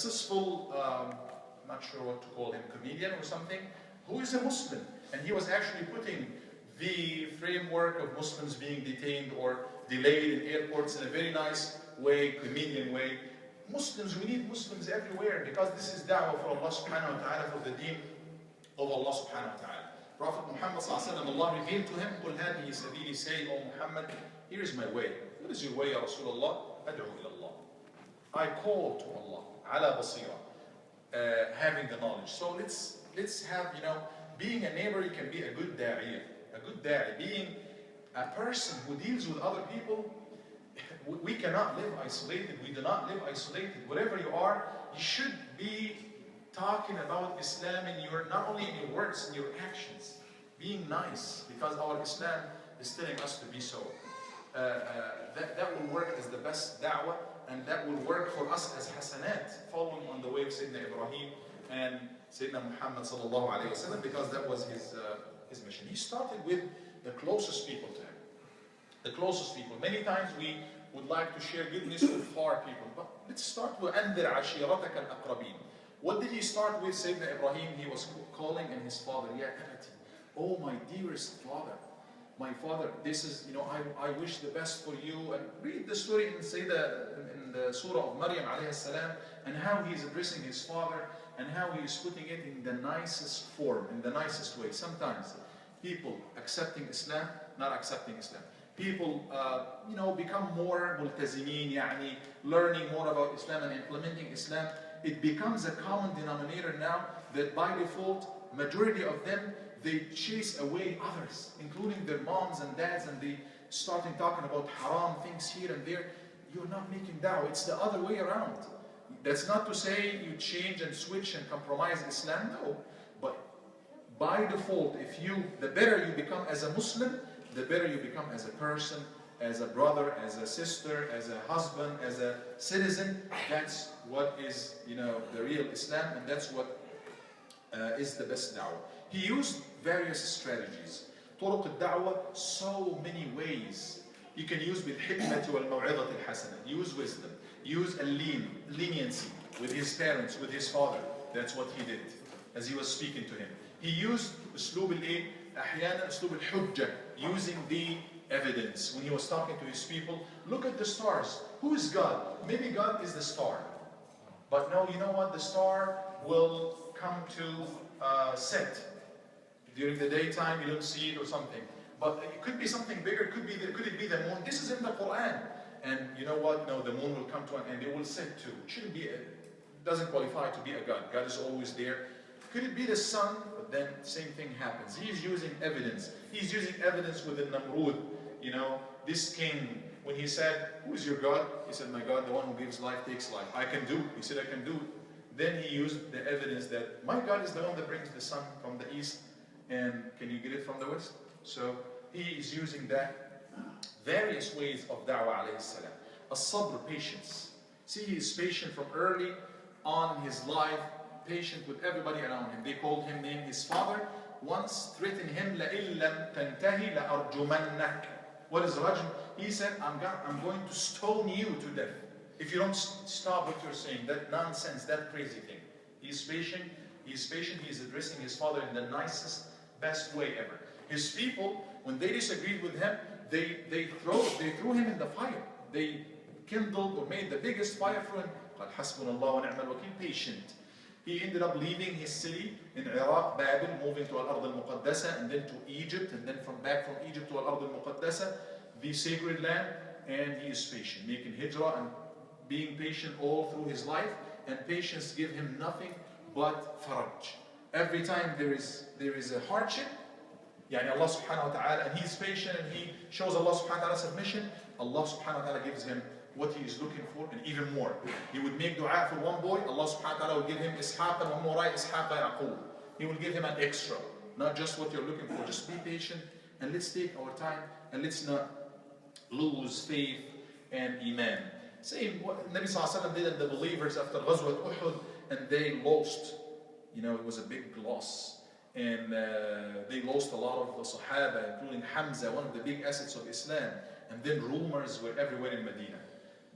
successful, not sure what to call him, comedian or something, who is a Muslim. And he was actually putting the framework of Muslims being detained or delayed in airports in a very nice way, comedian way. Muslims, we need Muslims everywhere because this is da'wah for Allah subhanahu wa ta'ala, for the deen of Allah subhanahu wa ta'ala. Prophet Muhammad sallallahu alayhi wa sallam, Allah revealed to him, قُلْ هَذِهِ سَبِيلِ, say, O Muhammad, here is my way. What is your way, Ya Rasulullah? أَدْعُو إِلَى اللَّهِ, I call to Allah, ala basira, having the knowledge. So let's have, being a neighbor, you can be a good da'iyah, a good da'i. Being a person who deals with other people, we cannot live isolated. We do not live isolated. Wherever you are, you should be talking about Islam in your, not only in your words, in your actions. Being nice, because our Islam is telling us to be so. That will work as the best da'wah, and that will work for us as hasanat, following on the way of Sayyidina Ibrahim and Sayyidina Muhammad sallallahu alayhi wa sallam, because that was his mission. He started with the closest people to him. The closest people. Many times we would like to share goodness with far people, but let's start with أَنذِرْ عَشِيرَتَكَ الْأَقْرَبِينَ. What did he start with? Sayyidina Ibrahim, he was calling in his father, Ya Abati, oh my dearest father, my father, this is, I wish the best for you. And read the story in the surah of Maryam alayhi salam, and how he is addressing his father, and how he is putting it in the nicest form, in the nicest way. Sometimes people accepting Islam, not accepting Islam. People, become more multazimeen, learning more about Islam and implementing Islam. It becomes a common denominator now that by default, majority of them, they chase away others, including their moms and dads, and they starting talking about haram things here and there. You're not making da'wah. It's the other way around. That's not to say you change and switch and compromise Islam, no. But by default, the better you become as a Muslim, the better you become as a person, as a brother, as a sister, as a husband, as a citizen. That's what is, the real Islam, and that's what is the best da'wah. He used various strategies. طرق الدعوة, so many ways. You can use بالحكمة والموعظة الحسنة. Use wisdom. Use a leniency with his parents, with his father. That's what he did as he was speaking to him. He used أسلوب أحيانا أسلوب الحجة, using the evidence. When he was talking to his people, look at the stars. Who is God? Maybe God is the star. But no, you know what? The star will come to set. During the daytime, you don't see it or something. But it could be something bigger. Could it be the moon? This is in the Quran. And you know what? No, the moon will come to an end. It will set too. It shouldn't be. Doesn't qualify to be a God. God is always there. Could it be the sun? But then same thing happens. He's using evidence. He's using evidence with the Namrud. This king, when he said, who is your God? He said, my God, the one who gives life, takes life. I can do. He said, I can do. Then he used the evidence that my God is the one that brings the sun from the east. And can you get it from the west? So he is using that various ways of da'wah alayhi salam. As-sabr, patience. See, he is patient from early on in his life, patient with everybody around him. They called him, named his father, once threatened him, لَإِن لَمْ تَنْتَهِ لَأَرْجُمَنَّكَ. What is rajm? He said, I'm going to stone you to death if you don't stop what you're saying, that nonsense, that crazy thing. He is patient. He is addressing his father in the nicest, best way ever. His people, when they disagreed with him, they threw him in the fire. They kindled or made the biggest fire for him. قَالْ حَسْبُنَ اللَّهُ وَنِعْمَ الْوَكِيلُ. Patient. He ended up leaving his city in Iraq, Babel, moving to Al-Ard al-Muqaddasa, and then to Egypt, and then back from Egypt to Al-Ard al-Muqaddasa, the sacred land. And he is patient, making hijrah and being patient all through his life. And patience give him nothing but faraj. Every time there is a hardship, Allah subhanahu wa ta'ala, and he's patient and he shows Allah subhanahu wa ta'ala submission, Allah subhanahu wa ta'ala gives him what he is looking for and even more. He would make dua for one boy, Allah subhanahu wa ta'ala will give him Ishaq, and one more Ishaq Yaqub. He will give him an extra, not just what you're looking for. Just be patient and let's take our time and let's not lose faith and iman. Same what Nabi sallallahu alaihi wasallam did, and the believers after Ghazwat Uhud, and they lost. It was a big loss. And they lost a lot of the Sahaba, including Hamza, one of the big assets of Islam. And then rumors were everywhere in Medina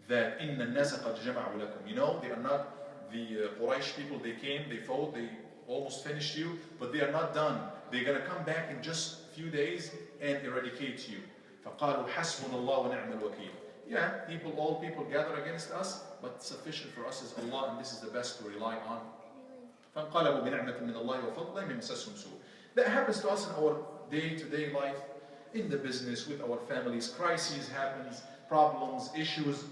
that إِنَّ النَّاسَ قَدْ جَمَعُوا لَكُمْ. They are not the Quraysh people, they came, they fought, they almost finished you, but they are not done. They're going to come back in just a few days and eradicate you. فَقَالُوا حَسْبُنَا اللَّهُ وَنِعْمَ الْوَكِيلُ. Yeah, all people gather against us, but sufficient for us is Allah, and this is the best to rely on. فَانْقَلَبُوا بِنِعْمَةٍ مِّنَ اللَّهِ وَفَضْلٍ لَمْ يَمْسَسْهُمْ سُوءٌ. That happens to us in our day-to-day life, in the business, with our families. Crises happens, problems, issues.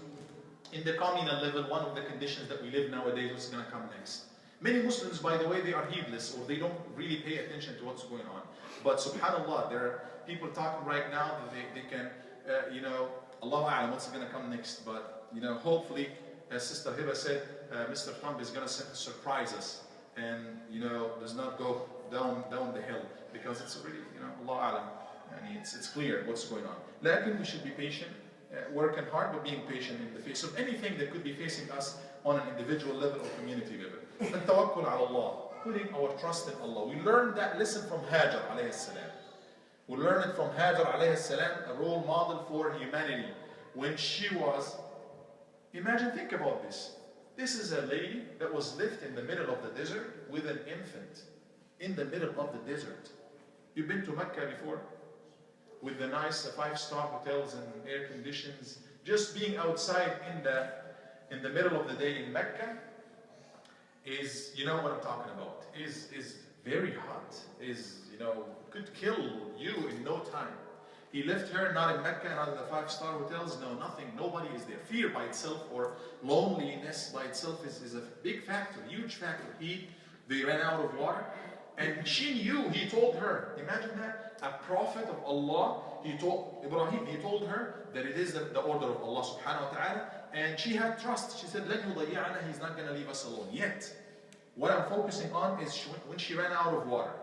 In the communal level, one of the conditions that we live nowadays, what's going to come next? Many Muslims, by the way, they are heedless, or they don't really pay attention to what's going on. But subhanAllah, there are people talking right now that they can, Allahu A'lam, what's going to come next. But, hopefully, as Sister Hiba said, Mr. Trump is going to surprise us and, does not go down the hill, because it's really, Allahu A'lam, and it's clear what's going on. Lakin we should be patient, working hard, but being patient in the face of anything that could be facing us on an individual level or community level. And tawakkul ala Allah, putting our trust in Allah. We learned that lesson from Hajar alayhi salam. We learned it from Hajar alayhi salam, a role model for humanity. When she was, think about this. This is a lady that was left in the middle of the desert with an infant. In the middle of the desert. You've been to Mecca before? With the nice 5-star hotels and air conditions. Just being outside in the middle of the day in Mecca is, you know what I'm talking about, is very hot, could kill you in no time. He left her not in Mecca, not in the 5-star hotels, no, nothing, nobody is there. Fear by itself, or loneliness by itself is a big factor, huge factor. They ran out of water, and she knew, he told her, imagine that, a prophet of Allah, Ibrahim, he told her that it is the order of Allah subhanahu wa ta'ala, and she had trust. She said, لَنْ يُضَيِّعَنَا, he's not going to leave us alone. Yet, what I'm focusing on is when she ran out of water.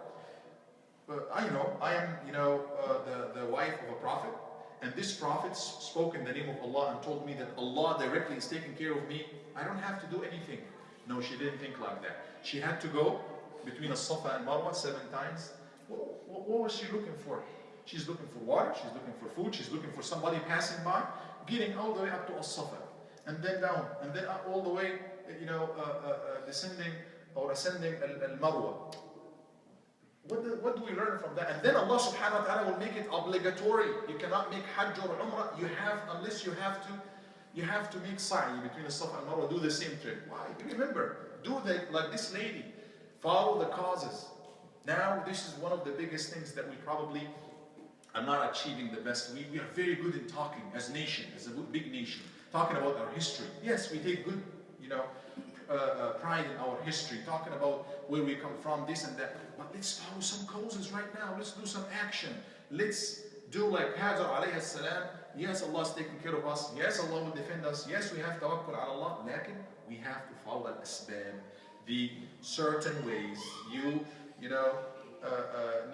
I am, the wife of a prophet, and this prophet spoke in the name of Allah and told me that Allah directly is taking care of me. I don't have to do anything. No, she didn't think like that. She had to go between As-Safa and Marwa 7 times. What was she looking for? She's looking for water, she's looking for food, she's looking for somebody passing by, getting all the way up to As-Safa, and then down, and then up all the way, descending or ascending Al-Marwa. What do we learn from that? And then Allah subhanahu wa ta'ala will make it obligatory. You cannot make Hajj or Umrah, unless you have to make sa'i between the Safa and Marwa, do the same trip. Why? Remember, do that like this lady. Follow the causes. Now, this is one of the biggest things that we probably are not achieving the best. We are very good in talking as a nation, as a big nation, talking about our history. Yes, we take good, pride in our history, talking about where we come from, this and that. But let's follow some causes right now. Let's do some action. Let's do like Hajar alayhi salam. Yes, Allah is taking care of us. Yes, Allah will defend us. Yes, we have tawakkul ala Allah. Lakin we have to follow al-asbab, the certain ways you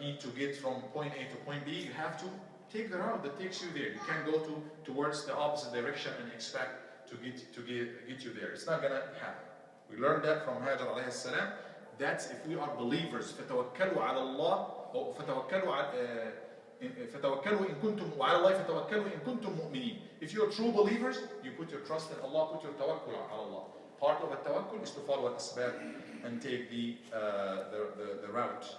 need to get from point A to point B. You have to take the route that takes you there. You can't go towards the opposite direction and expect to get you there. It's not gonna happen. We learned that from Hajar alayhi salam. That's if we are believers. فَتَوَكَّلُوا عَلَى اللَّهِ أو فَتَوَكَّلُوا إِن كُنتُمْ وَعَلَى اللَّهِ فَتَوَكَّلُوا إِن كُنتُم مُؤْمِنِينَ. If you're true believers, you put your trust in Allah, put your tawakkul ala Allah. Part of tawakkul is to follow al-asbab and take the route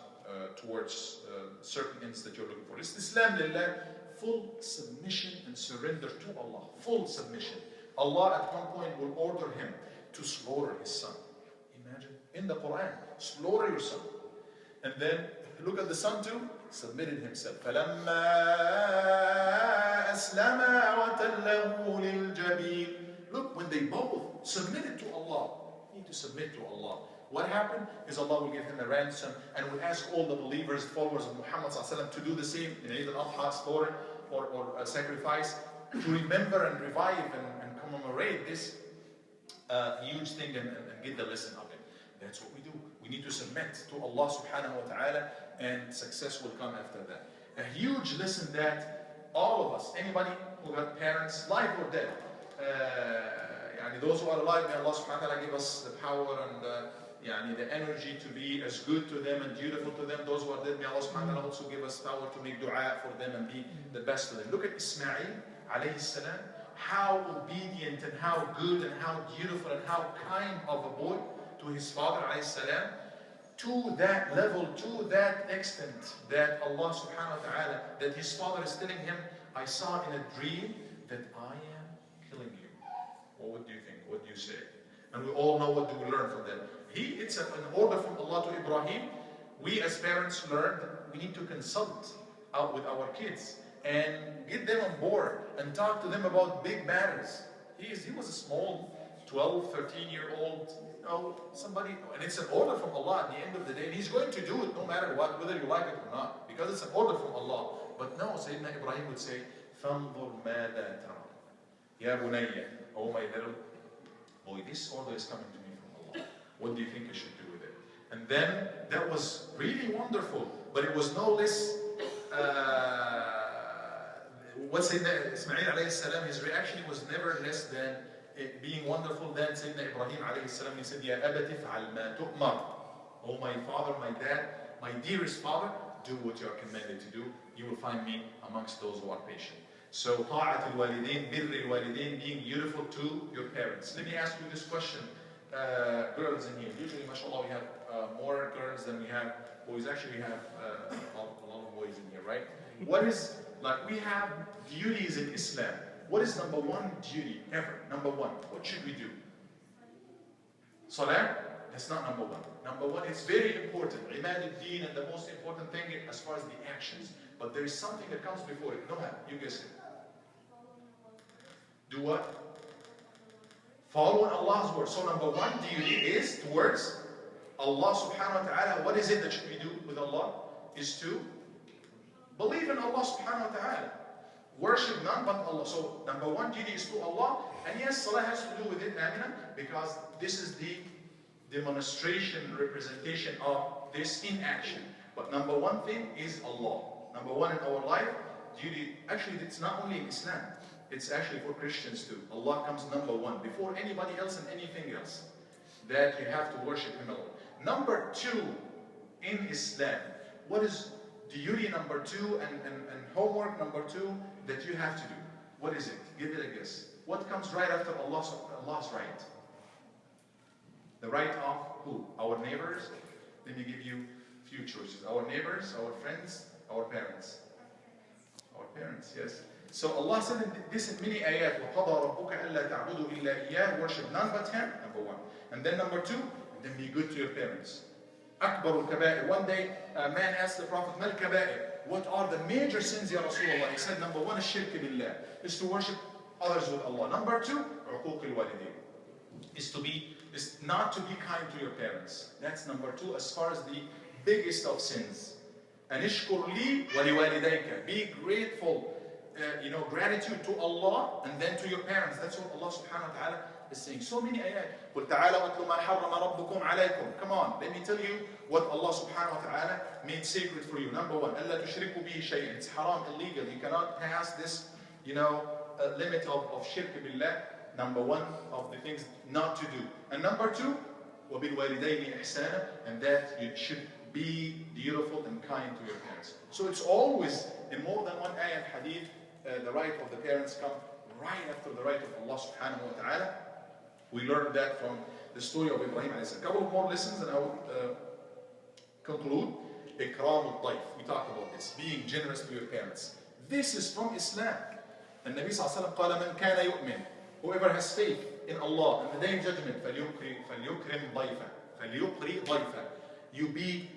towards certain ends that you're looking for. It's Islam lillah, full submission and surrender to Allah. Full submission. Allah at one point will order him to slaughter his son. Imagine, in the Quran, slaughter your son. And then, look at the son too, submitted himself. فَلَمَّا أَسْلَمَا وَتَلَّهُ لِلْجَبِينِ. Look, when they both submitted to Allah, you need to submit to Allah. What happened is Allah will give him a ransom and will ask all the believers, followers of Muhammad to do the same in Eid al-Adha, slaughter or sacrifice, to remember and revive and commemorate this huge thing and get the lesson of it. That's what we do. We need to submit to Allah subhanahu wa ta'ala, and success will come after that. A huge lesson that all of us, anybody who got parents, live or dead, those who are alive, may Allah subhanahu wa ta'ala give us the power and the energy to be as good to them and beautiful to them. Those who are dead, may Allah subhanahu wa ta'ala also give us power to make dua for them and be the best to them. Look at Ismail alayhi salam. how obedient and how good and how beautiful and how kind of a boy to his father alayhi salam, to that level, to that extent that Allah subhanahu wa ta'ala, that his father is telling him, I saw in a dream that I am killing you. Well, what do you think? What do you say? And we all know what do we learn from that. It's an order from Allah to Ibrahim. We as parents learn that we need to consult out with our kids and get them on board and talk to them about big matters. He was a small 12, 13-year-old, somebody, and it's an order from Allah at the end of the day, and he's going to do it no matter what, whether you like it or not, because it's an order from Allah. But no, Sayyidina Ibrahim would say, فَانظُرْ مَاذَا تَرَى يَا بُنَيَّ, oh my little boy, this order is coming to me from Allah. What do you think I should do with it? And then, that was really wonderful, but it was no less, what Sayyidina Ismail alayhi salam, his reaction was never less than being wonderful. Then Sayyidina Ibrahim alayhi salam, he said, Ya abati fa'al ma tu'mar. Oh my father, my dad, my dearest father, do what you are commanded to do. You will find me amongst those who are patient. So, ta'at al-walidain, birr al-walidain, being beautiful to your parents. Let me ask you this question. Girls in here, usually, mashallah, we have more girls than we have boys. Actually, we have a lot of boys in here, right? What is, like, we have duties in Islam. What is number one duty ever? Number one, what should we do? Salah? That's not number one. Number one, it's very important. Imad al-Deen, and the most important thing as far as the actions. But there is something that comes before it. No, you guess it. Do what? Follow Allah's word. So number one duty is towards Allah subhanahu wa ta'ala. What is it that should we do with Allah? Is to believe in Allah subhanahu wa ta'ala. Worship none but Allah. So number one duty is to Allah. And yes, salah has to do with it, Amina, because this is the demonstration, representation of this in action. But number one thing is Allah. Number one in our life, duty, actually it's not only in Islam, it's actually for Christians too. Allah comes number one, before anybody else and anything else, that you have to worship Him alone. Number two, in Islam, what is duty number two and homework number two that you have to do? What is it? Give it a guess. What comes right after Allah's right? The right of who? Our neighbors? Let me give you a few choices. Our neighbors, our friends, our parents. Our parents, yes. So Allah said in this in many ayat, وَقَضَى رَبُّكَ أَلَّا تَعْبُدُوا إِلَّا إِيَّاهُ, worship none but Him, number one. And then number two, and then be good to your parents. أكبر الكبائر. One day, a man asked the Prophet, مَا الكبائر? What are the major sins, Ya Rasulullah? He said, number one is shirk billah, is to worship others with Allah. Number two, عقوق الوالدين, is not to be kind to your parents. That's number two as far as the biggest of sins. And اشكر لي ولوالديك, be grateful, gratitude to Allah and then to your parents. That's what Allah subhanahu wa ta'ala is saying. So many ayat. قُلْ تَعَالَوْا أَتْلُوا مَا حَرَّمَ رَبُّكُمْ عَلَيْكُمْ. Come on, let me tell you what Allah subhanahu wa ta'ala made sacred for you. Number one, أَلَّا تُشْرِكُوا بِهِ شَيْءٍ. It's haram, illegal. You cannot pass this, limit of shirk billah. Number one of the things not to do. And number two, وَبِالْوَالِدَيْنِ إِحْسَانًا, and that you should be beautiful and kind to your parents. So it's always, in more than one ayah and hadith, the right of the parents come right after the right of Allah subhanahu wa ta'ala. We learned that from the story of Ibrahim. A couple of more lessons and I will conclude. Ikram al-Dayf. We talked about this. Being generous to your parents. This is from Islam. And Nabi sallallahu alayhi wa sallam قال من كان يؤمن, whoever has faith in Allah and the day of judgment, فَلْيُكْرِمْ ضَيْفًا. You be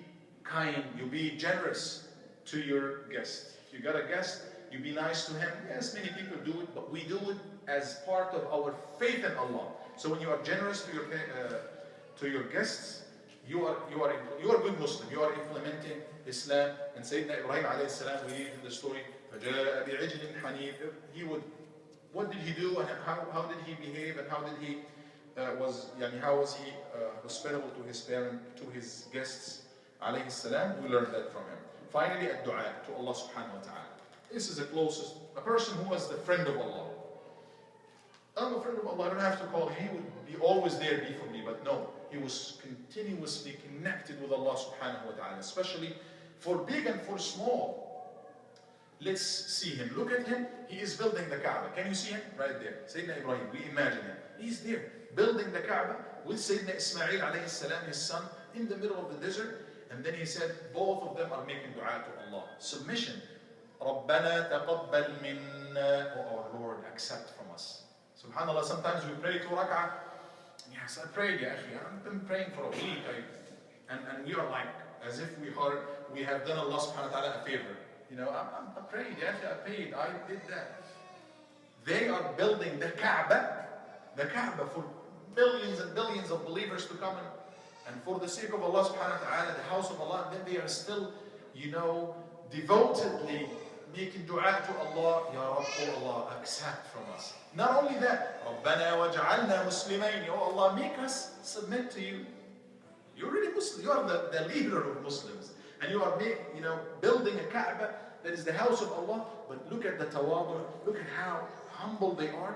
kind, you be generous to your guest. If you got a guest, you be nice to him. Yes, many people do it, but we do it as part of our faith in Allah. So when you are generous to your guests, you are a good Muslim. You are implementing Islam. And Sayyidina Ibrahim alayhi salam, we read in the story, فَجَاءَ بِعِجْلٍ حَنِيفٍ. What did he do and how did he behave and how did he how was he hospitable to his parent, to his guests alayhi salam? We learned that from him. Finally, ad-du'a to Allah subhanahu wa ta'ala. This is the closest, a person who was the friend of Allah. I'm a friend of Allah, I don't have to call him, he would be always there be for me, but no, he was continuously connected with Allah subhanahu wa ta'ala, especially for big and for small. Let's see him. Look at him. He is building the Kaaba. Can you see him? Right there. Sayyidina Ibrahim. We imagine him. He's there, building the Kaaba with Sayyidina Ismail alayhi salam, his son, in the middle of the desert. And then he said, both of them are making dua to Allah. Submission. رَبَّنَا تَقَبَّلْ مِنَّا. Oh, our Lord, accept from us. SubhanAllah, sometimes we pray 2 rak'ah. Yes, I prayed, ya akhi. I've been praying for a week. And we are like, as if we have done Allah subhanahu wa ta'ala a favor. You know, I prayed, ya akhi, I paid, I did that. They are building the Kaaba for millions and billions of believers to come and for the sake of Allah subhanahu wa ta'ala, the house of Allah, and then they are still, you know, devotedly making dua to Allah. Ya Rabb, oh Allah, accept from us. Not only that, رَبَّنَا وَجْعَلْنَا مُسْلِمَيْنِ. Oh Allah, make us submit to you. You're already Muslim. You are the leader of Muslims. And you are building a Kaaba that is the house of Allah. But look at the tawadur. Look at how humble they are.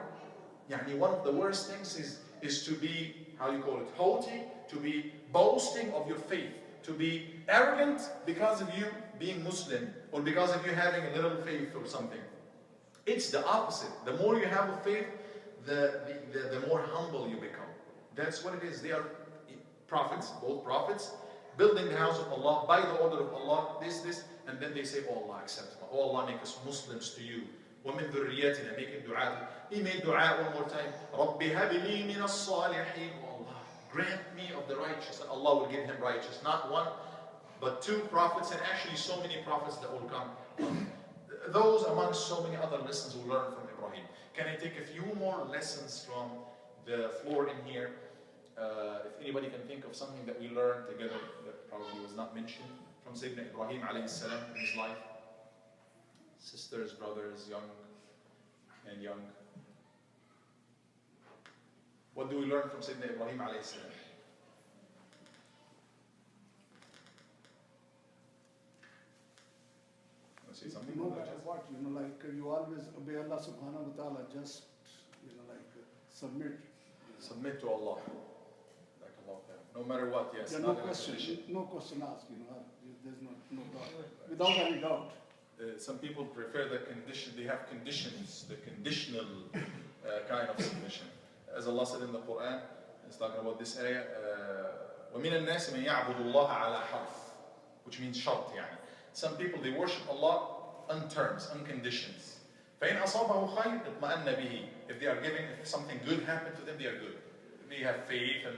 Yani one of the worst things is to be, how you call it, haughty, to be boasting of your faith, to be arrogant because of you being Muslim or because of you having a little faith or something. It's the opposite. The more you have a faith, the more humble you become. That's what it is. They are prophets, both prophets, building the house of Allah by the order of Allah, this, and then they say, oh Allah, accept. Oh Allah, make us Muslims to you. وَمِن ذُرِّيَّتِنَا, making dua. He made dua one more time. رَبِّ هَبْ لِي مِنَ الصَّالِحِينَ. Oh Allah, grant me of the righteous. And Allah will give him righteous. Not one, but 2 prophets, and actually so many prophets that will come. Those amongst so many other lessons we'll learn from Ibrahim. Can I take a few more lessons from the floor in here? If anybody can think of something that we learned together that probably was not mentioned from Sayyidina Ibrahim alayhi salam in his life. Sisters, brothers, young and young. What do we learn from Sayyidina Ibrahim alayhi salam? Say something? No matter what, you always obey Allah subhanahu wa ta'ala, just, submit. Submit to Allah. Like Allah. No matter what, yes. There's no question asked, there's no doubt. Without any doubt. Some people prefer the condition, they have conditions, the conditional kind of submission. As Allah said in the Quran, it's talking about this ayah, وَمِنَ النَّاسِ مَنْ يَعْبُدُ اللَّهَ عَلَى حَرْفٍ, which means shart, يعني. Some people, they worship Allah on terms, on conditions. فَإِنْ أَصَابَهُ خَيْرٍ اطْمَأَنَّ بِهِ. If they are giving, if something good happened to them, they are good. They have faith and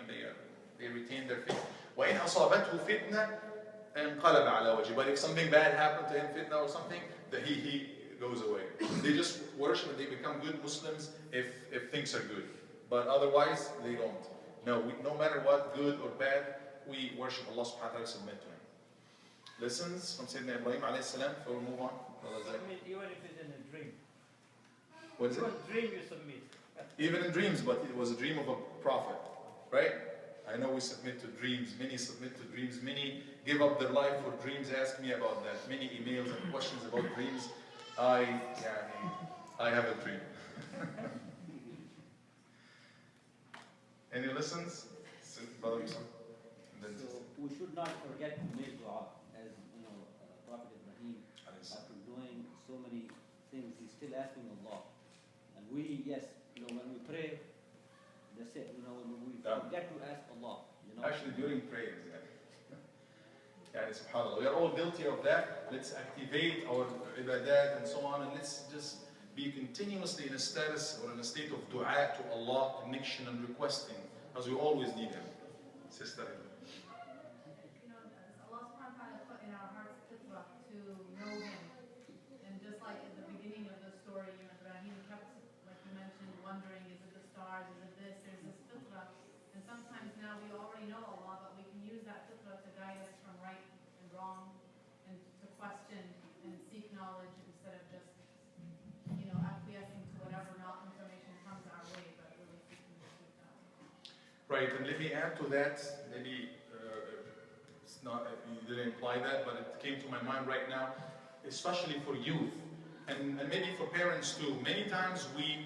they retain their faith. وَإِنْ أَصَابَتْهُ فِتْنَةٌ انْقَلَبَ عَلَى وَجْهِهِ. But if something bad happened to him, fitna or something, that he goes away. They just worship and they become good Muslims if things are good. But otherwise, they don't. No, no matter what, good or bad, we worship Allah subhanahu wa ta'ala, submit to Him. Lessons from Sayyidina Ibrahim alayhi salam, so we'll move on. Submit even if it's in a dream. What is it? Even dream you submit. Even in dreams, but it was a dream of a prophet, right? I know we submit to dreams, many submit to dreams, many give up their life for dreams. Ask me about that. Many emails and questions about dreams. I have a dream. Any lessons? Brother Yusuf? So we should not forget to make dua, as Prophet Ibrahim, after doing so many things, he's still asking Allah. And we, yes, when we pray, that's it. When we forget to ask Allah. Actually, during prayers, subhanAllah, we are all guilty of that. Let's activate our ibadat and so on, and let's just be continuously in a status or in a state of dua to Allah, connection and requesting, as we always need Him. Sister. Allah subhanahu wa ta'ala put in our hearts fitra to know Him. And just like at the beginning of the story, Ibrahim kept, like you mentioned, wondering, is it the stars, is it this, there's this fitra. And sometimes now we already know Allah, but we can use that fitra to guide us from right and wrong, and to question and seek knowledge instead of just, acquiescing to whatever information comes our way, but really seeking the truth out. Right, and let me add to that, maybe it's not, you didn't imply that, but it came to my mind right now, especially for youth, and maybe for parents too. Many times we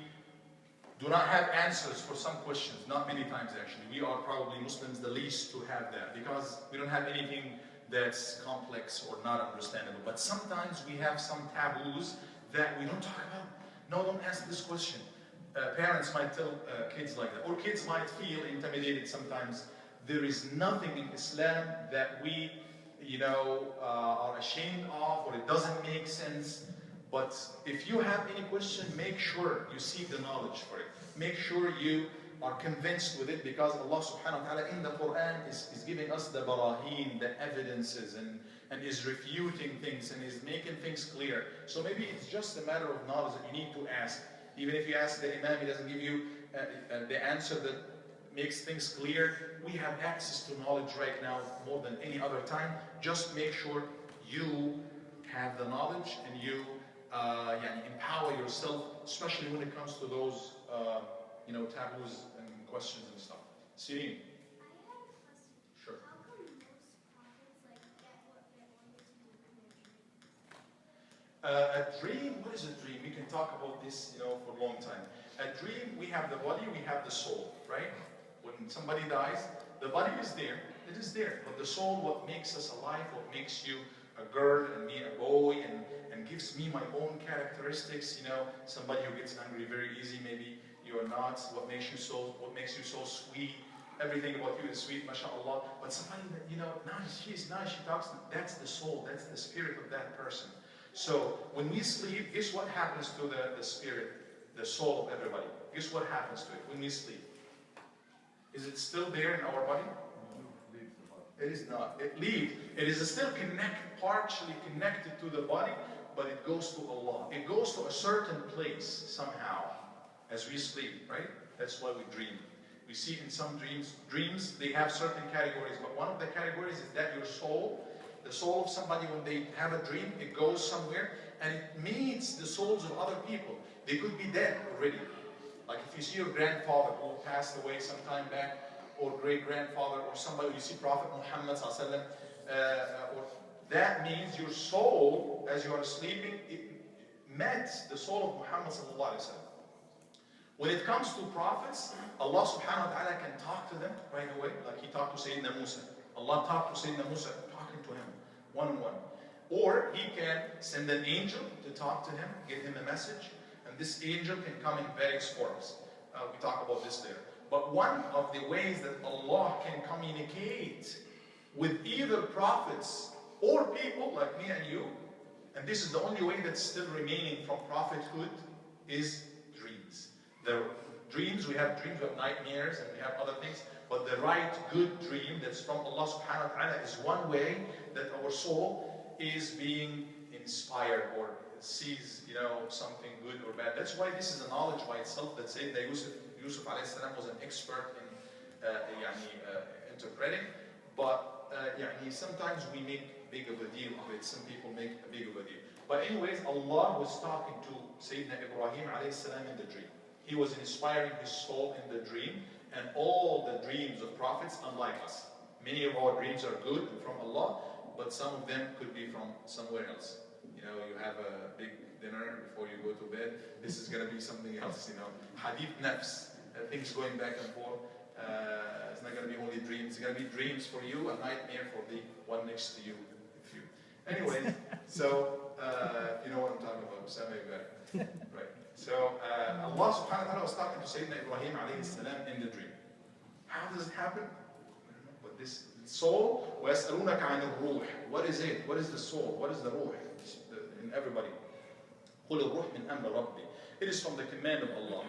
do not have answers for some questions, not many times actually. We are probably Muslims the least to have that, because we don't have anything that's complex or not understandable. But sometimes we have some taboos that we don't talk about. No, don't ask this question. Parents might tell kids like that, or kids might feel intimidated sometimes. There is nothing in Islam that we, are ashamed of, or it doesn't make sense. But if you have any question, make sure you seek the knowledge for it. Make sure you are convinced with it, because Allah subhanahu wa ta'ala in the Quran is giving us the baraheen, the evidences, and is refuting things and is making things clear. So maybe it's just a matter of knowledge that you need to ask. Even if you ask the Imam, he doesn't give you the answer that makes things clear. We have access to knowledge right now more than any other time. Just make sure you have the knowledge and you empower yourself, especially when it comes to those taboos and questions and stuff. Sireen. Sure. How come most prophets get what they wanted to do in their dream? A dream, what is a dream? We can talk about this, for a long time. A dream, we have the body, we have the soul, right? When somebody dies, the body is there, it is there. But the soul, what makes us alive, what makes you a girl and me a boy, and gives me my own characteristics, somebody who gets angry very easy, maybe you are not. What makes you so sweet, everything about you is sweet, mashallah. But somebody that, nice, she's nice, she talks, that's the soul, that's the spirit of that person. So when we sleep, guess what happens to the spirit, the soul of everybody? Guess what happens to it when we sleep? Is it still there in our body? It is not. It leaves. It is still partially connected to the body, but it goes to Allah. It goes to a certain place somehow as we sleep, right? That's why we dream. We see in some dreams they have certain categories, but one of the categories is that your soul, the soul of somebody, when they have a dream, it goes somewhere and it meets the souls of other people. They could be dead already. Like if you see your grandfather who passed away some time back, or great-grandfather, or somebody, you see Prophet Muhammad ﷺ, or that means your soul, as you are sleeping, it met the soul of Muhammad ﷺ. When it comes to prophets, Allah subhanahu wa ta'ala can talk to them right away, like He talked to Sayyidina Musa. Allah talked to Sayyidina Musa, talking to him one-on-one. Or He can send an angel to talk to him, give him a message, and this angel can come in various forms. We talk about this later. But one of the ways that Allah can communicate with either prophets or people like me and you, and this is the only way that's still remaining from prophethood, is dreams. The dreams, we have nightmares, and we have other things, but the right good dream that's from Allah subhanahu wa ta'ala is one way that our soul is being inspired or sees, something good or bad. That's why this is a knowledge by itself that Sayyidina Yusuf alayhi salam was an expert in interpreting, but sometimes we make big of a deal of it. Some people make a big of a deal. But anyways, Allah was talking to Sayyidina Ibrahim alayhi salam in the dream. He was inspiring his soul in the dream, and all the dreams of prophets, unlike us. Many of our dreams are good from Allah, but some of them could be from somewhere else. You have a big dinner before you go to bed. This is going to be something else, Hadith nafs, things going back and forth. It's not going to be only dreams. It's going to be dreams for you, a nightmare for the one next to you. Anyway, so you know what I'm talking about. Right. So Allah subhanahu wa ta'ala was talking to Sayyidina Ibrahim alayhi salam in the dream. How does it happen? I don't know. But this soul, وَيَسْأَلُونَكَ عَنِ الرُّوحِ. What is it? What is the soul? What is the ruh? In everybody. قُلِ الرُّحْ مِنْ أَمْرِ رَبِّي. It is from the command of Allah.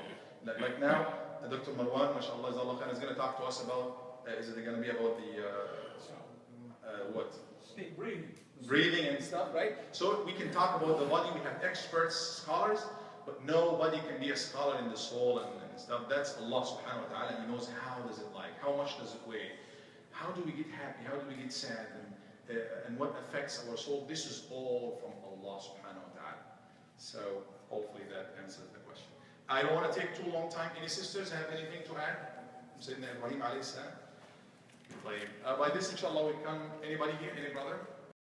Like now, Dr. Marwan, mashallah, is going to talk to us about, is it going to be about the, what? Breathing and stuff, right? So we can talk about the body, we have experts, scholars, but nobody can be a scholar in the soul and stuff. That's Allah subhanahu wa ta'ala. He knows how does it like, how much does it weigh, how do we get happy, how do we get sad, and what affects our soul. This is all from Allah subhanahu wa ta'ala. So hopefully that answers the question. I don't want to take too long time. Any sisters have anything to add? Sayyidina Ibrahim alayhi salam. By this inshallah we come, anybody here, any brother?